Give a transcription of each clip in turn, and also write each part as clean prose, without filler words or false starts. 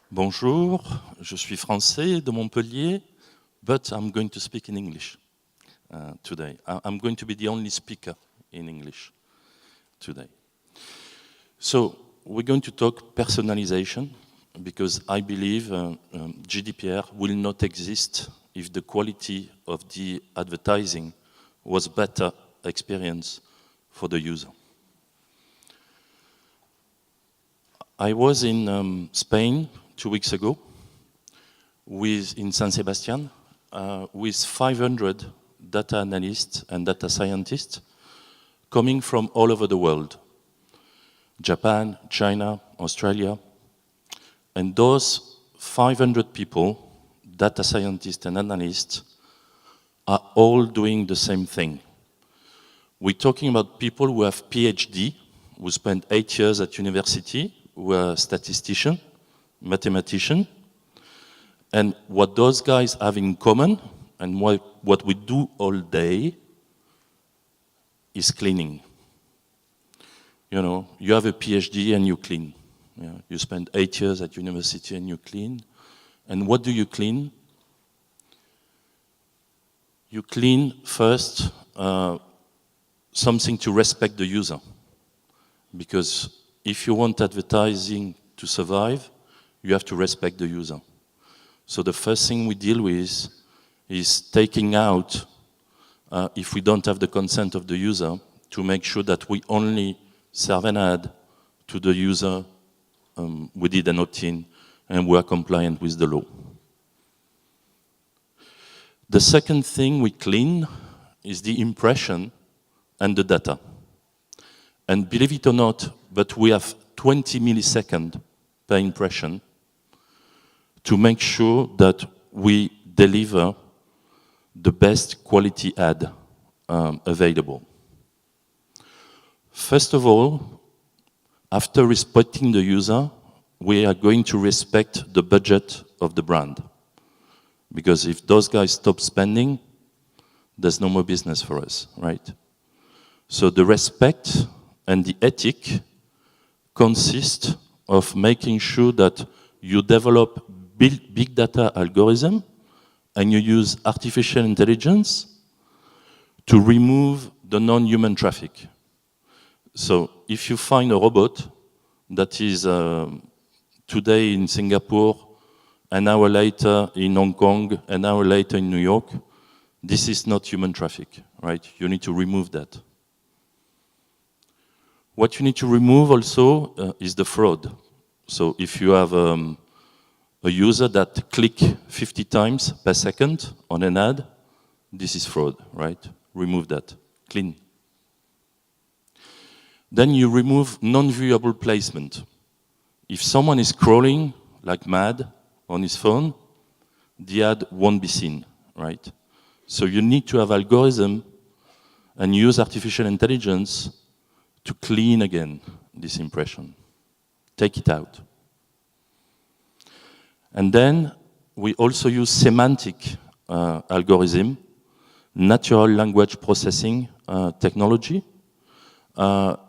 Bonjour, je suis français de Montpellier, but I'm going to speak in English today. I'm going to be the only speaker in English today. So we're going to talk personalization because I believe GDPR will not exist if the quality of the advertising was better experience for the user. I was in Spain 2 weeks ago in San Sebastian with 500 data analysts and data scientists coming from all over the world. Japan, China, Australia. And those 500 people, data scientists and analysts, are all doing the same thing. We're talking about people who have PhD, who spent 8 years at university, who are statisticians, mathematicians, and what those guys have in common, and what we do all day, is cleaning. You know, you have a PhD and you clean. Yeah, you spend 8 years at university and you clean. And what do you clean? You clean first something to respect the user. Because if you want advertising to survive, you have to respect the user. So the first thing we deal with is taking out, if we don't have the consent of the user, to make sure that we only serve an ad to the user. We did an opt-in and we are compliant with the law. The second thing we clean is the impression and the data. And believe it or not, but we have 20 milliseconds per impression to make sure that we deliver the best quality ad available. First of all, after respecting the user, we are going to respect the budget of the brand. Because if those guys stop spending, there's no more business for us, right? So the respect and the ethic consist of making sure that you develop big data algorithm and you use artificial intelligence to remove the non-human traffic. So if you find a robot that is today in Singapore, an hour later in Hong Kong, an hour later in New York, this is not human traffic, right? You need to remove that. What you need to remove also is the fraud. So if you have a user that click 50 times per second on an ad, this is fraud, right? Remove that, clean. Then you remove non-viewable placement. If someone is scrolling like mad on his phone, the ad won't be seen, right? So you need to have algorithm and use artificial intelligence to clean again this impression. Take it out. And then we also use semantic algorithm, natural language processing technology,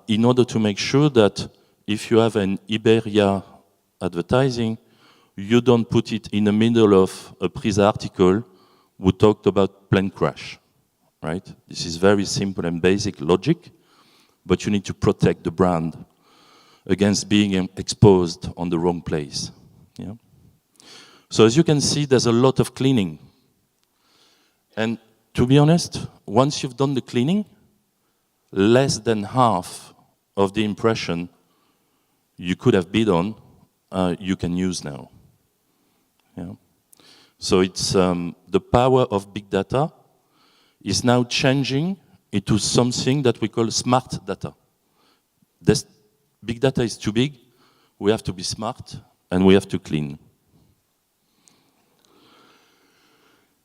in order to make sure that if you have an Iberia advertising, you don't put it in the middle of a Prisa article who talked about plane crash, right? This is very simple and basic logic, but you need to protect the brand against being exposed on the wrong place. Yeah? So as you can see, there's a lot of cleaning. And to be honest, once you've done the cleaning, less than half of the impression you could have bid on, you can use now. Yeah? So it's the power of big data is now changing into something that we call smart data. This big data is too big, we have to be smart and we have to clean.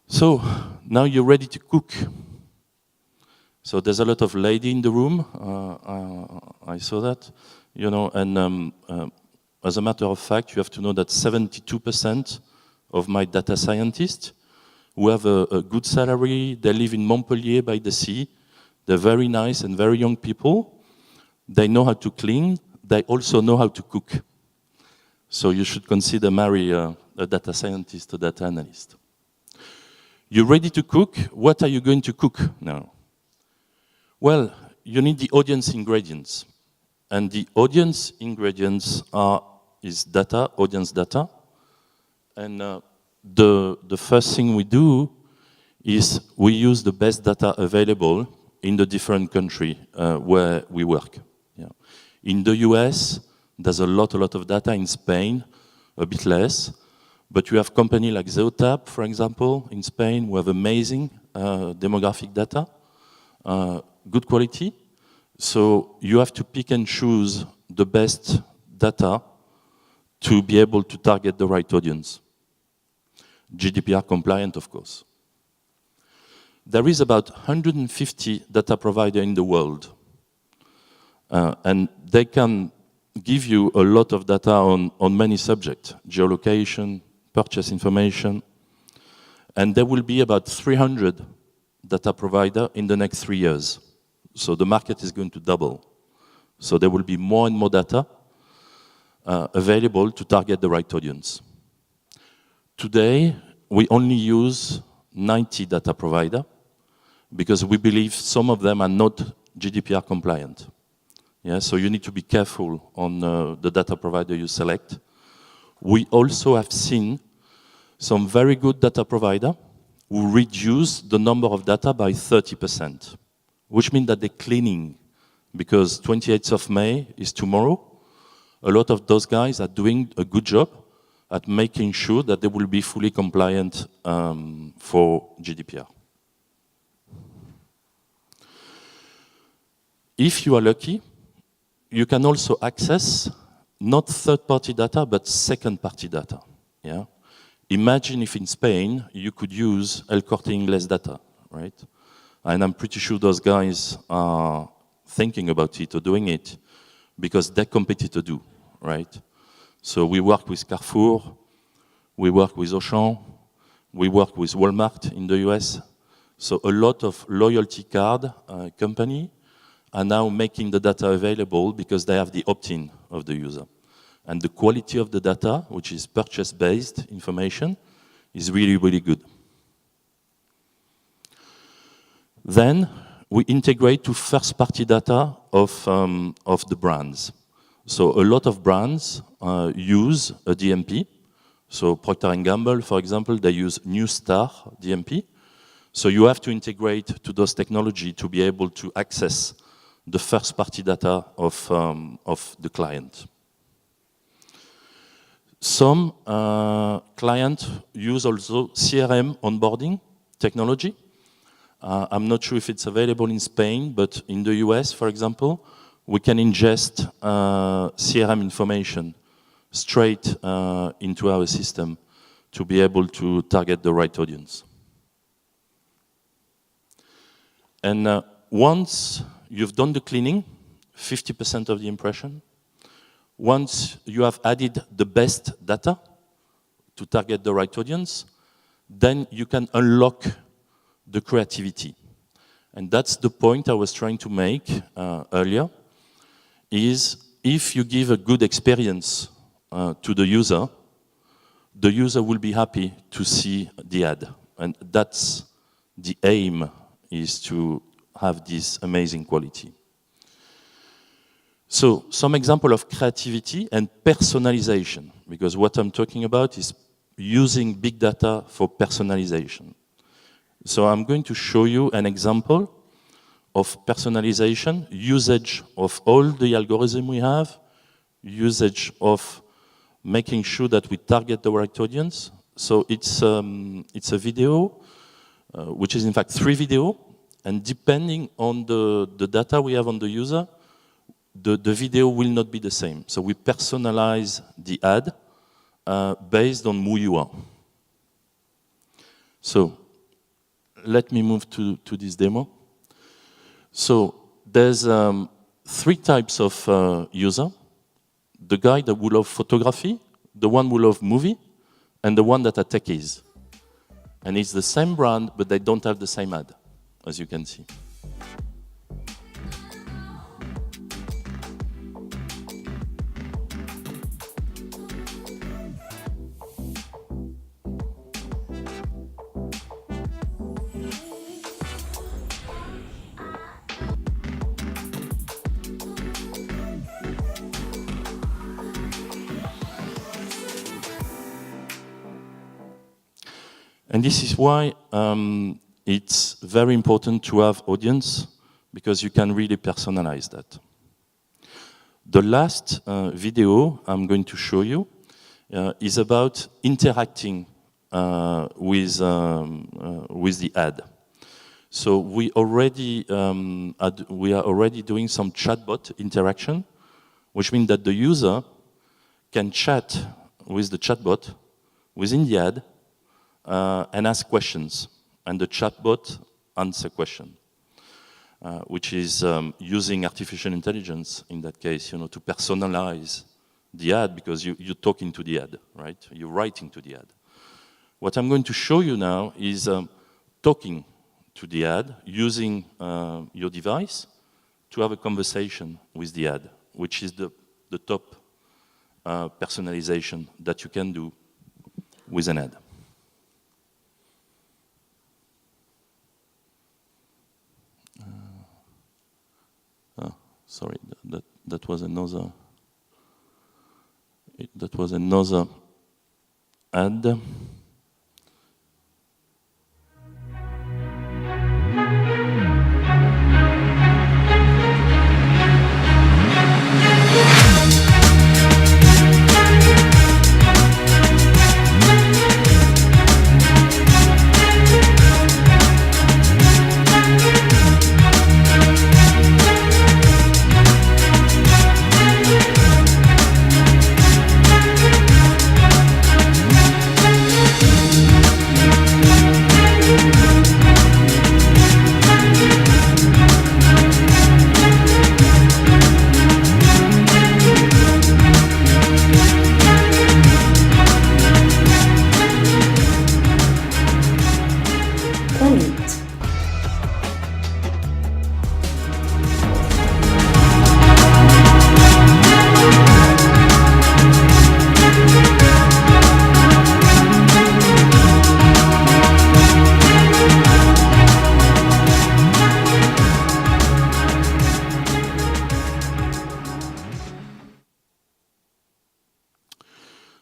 So now you're ready to cook. So there's a lot of lady in the room. I saw that, you know, and as a matter of fact, you have to know that 72% of my data scientists who have a good salary, they live in Montpellier by the sea, they're very nice and very young people, they know how to clean, they also know how to cook. So you should consider marry a data scientist or data analyst. You're ready to cook? What are you going to cook now? Well, you need the audience ingredients. And the audience ingredients is data, audience data. And the first thing we do is we use the best data available in the different country where we work. Yeah. In the US, there's a lot of data. In Spain, a bit less. But you have companies like Zeotab, for example, in Spain, who have amazing demographic data, good quality. So you have to pick and choose the best data to be able to target the right audience. GDPR compliant, of course. There is about 150 data providers in the world. And they can give you a lot of data on many subjects, geolocation, purchase information. And there will be about 300 data providers in the next 3 years. So the market is going to double. So there will be more and more data available to target the right audience. Today, we only use 90 data providers because we believe some of them are not GDPR compliant. Yeah, so you need to be careful on the data provider you select. We also have seen some very good data providers who reduce the number of data by 30%, which means that they're cleaning, because 28th of May is tomorrow. A lot of those guys are doing a good job at making sure that they will be fully compliant for GDPR. If you are lucky, you can also access not third-party data, but second-party data. Yeah? Imagine if in Spain you could use El Corte Inglés data, right? And I'm pretty sure those guys are thinking about it or doing it because their competitor do, right? So we work with Carrefour, we work with Auchan, we work with Walmart in the US. So a lot of loyalty card company are now making the data available because they have the opt-in of the user. And the quality of the data, which is purchase-based information, is really, really good. Then we integrate to first-party data of the brands. So a lot of brands use a DMP. So Procter & Gamble, for example, they use New Star DMP. So you have to integrate to those technology to be able to access the first-party data of the client. Some clients use also CRM onboarding technology. I'm not sure if it's available in Spain, but in the US, for example, we can ingest CRM information straight into our system to be able to target the right audience. And once you've done the cleaning, 50% of the impression, once you have added the best data to target the right audience, then you can unlock the creativity. And that's the point I was trying to make earlier, is if you give a good experience to the user will be happy to see the ad. And that's the aim, is to have this amazing quality. So some example of creativity and personalization, because what I'm talking about is using big data for personalization. So I'm going to show you an example of personalization, usage of all the algorithm we have, usage of making sure that we target the right audience. So it's a video, which is in fact 3 videos, and depending on the data we have on the user, the video will not be the same. So we personalize the ad based on who you are. So let me move to this demo. So there's 3 types of user. The guy that will love photography, the one who love movie, and the one that are techies. And it's the same brand, but they don't have the same ad, as you can see. And this is why it's very important to have audience, because you can really personalize that. The last video I'm going to show you is about interacting with the ad. So we are already doing some chatbot interaction, which means that the user can chat with the chatbot within the ad and ask questions, and the chatbot answer question, which is using artificial intelligence in that case, you know, to personalize the ad, because you're talking to the ad, right? You're writing to the ad. What I'm going to show you now is talking to the ad using your device to have a conversation with the ad, which is the top personalization that you can do with an ad. Sorry, that was another ad.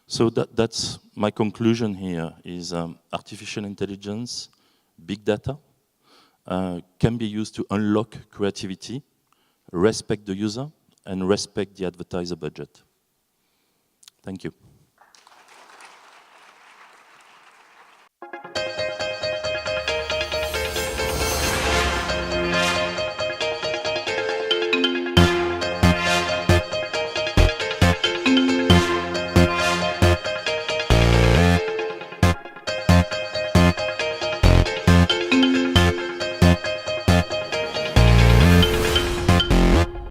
So that's my conclusion here, is artificial intelligence, big data, can be used to unlock creativity, respect the user, and respect the advertiser budget. Thank you.